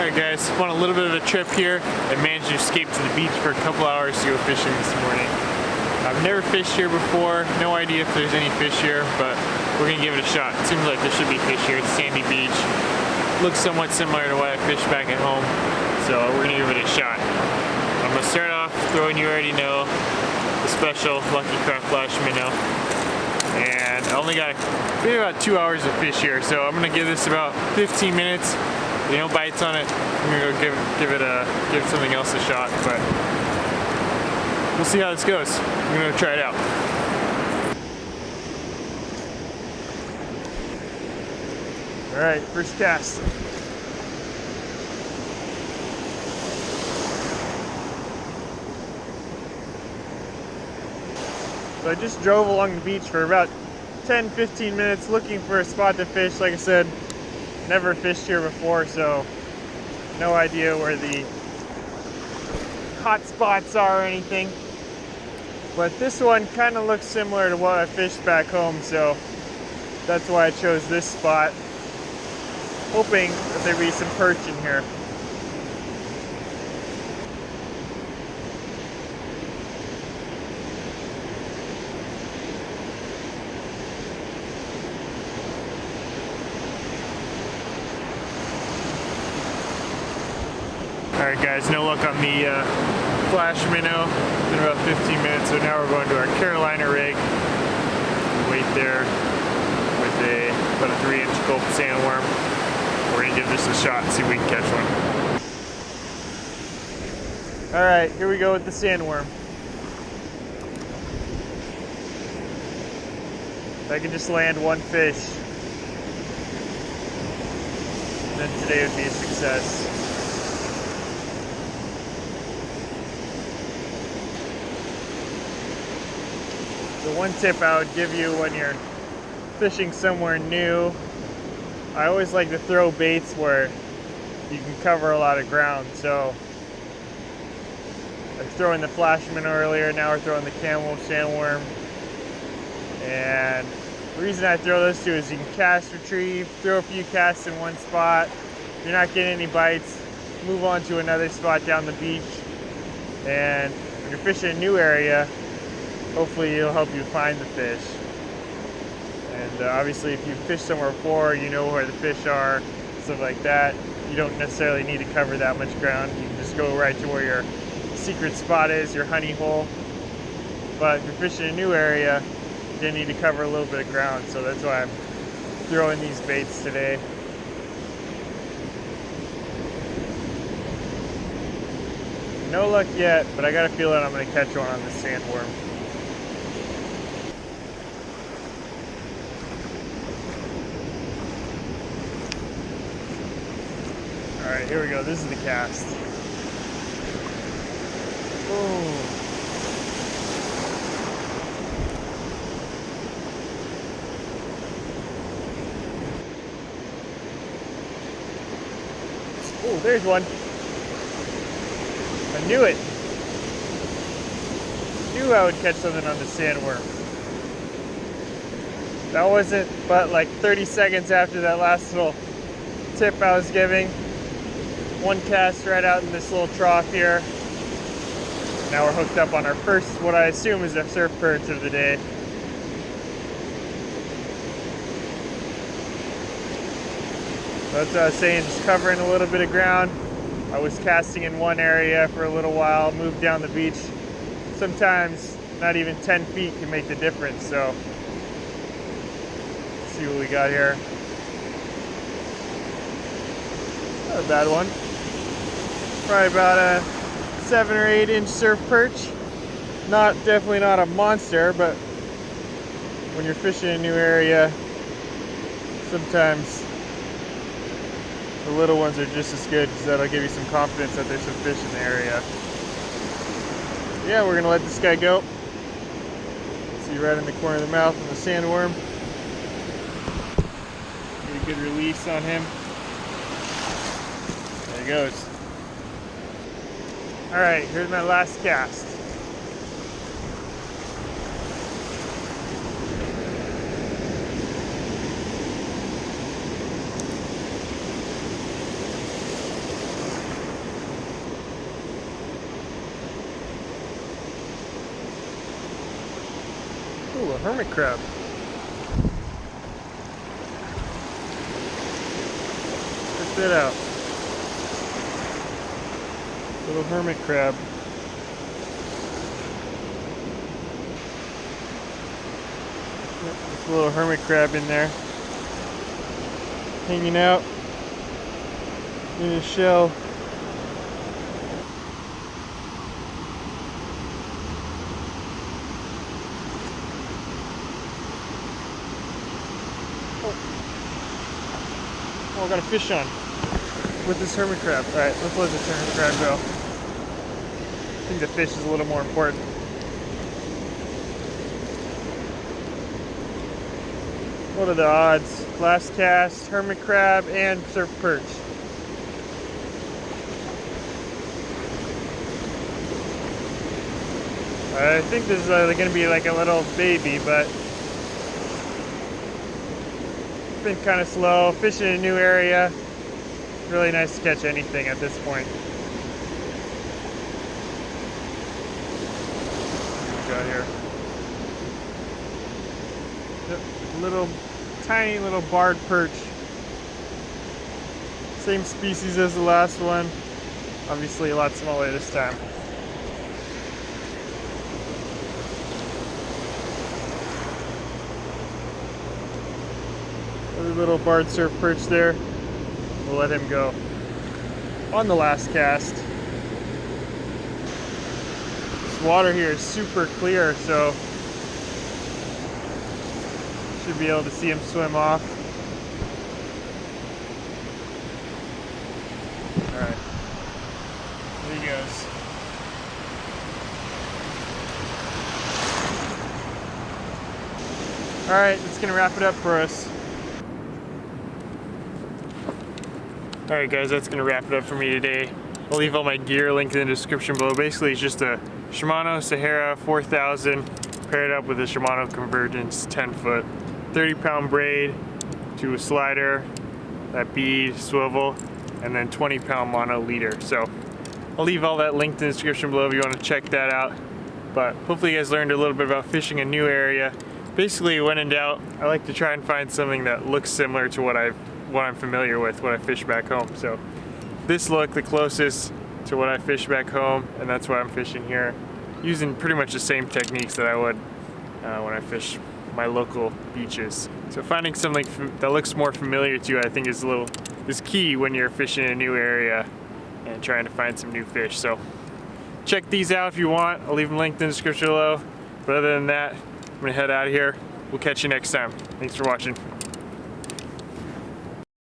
Alright guys, on a little bit of a trip here. I managed to escape to the beach for a couple hours to go fishing this morning. I've never fished here before, no idea if there's any fish here, but we're gonna give it a shot. It seems like there should be fish here. It's a sandy beach. Looks somewhat similar to what I fished back at home, so we're gonna give it a shot. I'm gonna start off throwing, you already know, the special Lucky Craft Flash minnow. And I only got maybe about 2 hours of fish here, so I'm gonna give this about 15 minutes. If no bites on it, I'm gonna go give something else a shot, but we'll see how this goes. I'm gonna try it out. All right, first cast. So I just drove along the beach for about 10-15 minutes looking for a spot to fish. Like I said, never fished here before, so no idea where the hot spots are or anything. But this one kind of looks similar to what I fished back home, so that's why I chose this spot, hoping that there'd be some perch in here. Alright guys, no luck on the flash minnow. It's been about 15 minutes, so now we're going to our Carolina rig. Wait there with about a 3-inch gulp sandworm. We're going to give this a shot and see if we can catch one. Alright, here we go with the sandworm. If I can just land one fish, then today would be a success. The one tip I would give you when you're fishing somewhere new, I always like to throw baits where you can cover a lot of ground. So I was throwing the flash minnow earlier, now we're throwing the camel sandworm. And the reason I throw those two is you can cast, retrieve, throw a few casts in one spot. If you're not getting any bites, move on to another spot down the beach. And when you're fishing a new area, hopefully it'll help you find the fish. And obviously if you've fished somewhere before, you know where the fish are, stuff like that. You don't necessarily need to cover that much ground. You can just go right to where your secret spot is, your honey hole. But if you're fishing a new area, you need to cover a little bit of ground. So that's why I'm throwing these baits today. No luck yet, but I got a feeling I'm going to catch one on this sandworm. Alright, here we go. This is the cast. Oh. Oh, there's one. I knew it. Knew I would catch something on the sandworm. That wasn't but like 30 seconds after that last little tip I was giving. One cast right out in this little trough here. Now we're hooked up on our first, what I assume is a surf perch of the day. That's what I was saying, just covering a little bit of ground. I was casting in one area for a little while, moved down the beach. Sometimes not even 10 feet can make the difference, so let's see what we got here. Not a bad one. Probably about a 7 or 8 inch surf perch. Definitely not a monster, but when you're fishing a new area, sometimes the little ones are just as good, because that'll give you some confidence that there's some fish in the area. Yeah, we're gonna let this guy go. See right in the corner of the mouth on the sandworm. Get a good release on him. There he goes. All right, here's my last cast. hermit crab. Check that out. Little hermit crab. There's a little hermit crab in there, hanging out in his shell. Oh, I got a fish on with this hermit crab. All right, let's let this hermit crab go. I think the fish is a little more important. What are the odds? Last cast, hermit crab, and surf perch. I think this is going to be like a little baby, but it's been kind of slow. Fishing in a new area. Really nice to catch anything at this point. What we got here? Little, tiny little barred perch. Same species as the last one. Obviously a lot smaller this time. Another little barred surf perch there. We'll let him go on the last cast. This water here is super clear, so should be able to see him swim off. Alright, there he goes. Alright, that's going to wrap it up for us. Alright guys, that's going to wrap it up for me today. I'll leave all my gear linked in the description below. Basically it's just a Shimano Sahara 4000 paired up with a Shimano Convergence 10-foot. 30-pound braid to a slider, that bead, swivel, and then 20-pound mono leader. So I'll leave all that linked in the description below if you want to check that out. But hopefully you guys learned a little bit about fishing a new area. Basically, when in doubt, I like to try and find something that looks similar to what I'm familiar with, what I fish back home. So this looked the closest to what I fish back home, and that's why I'm fishing here, using pretty much the same techniques that I would when I fish my local beaches. So finding something that looks more familiar to you, I think is key when you're fishing in a new area and trying to find some new fish. So check these out if you want. I'll leave them linked in the description below. But other than that, I'm gonna head out of here. We'll catch you next time. Thanks for watching.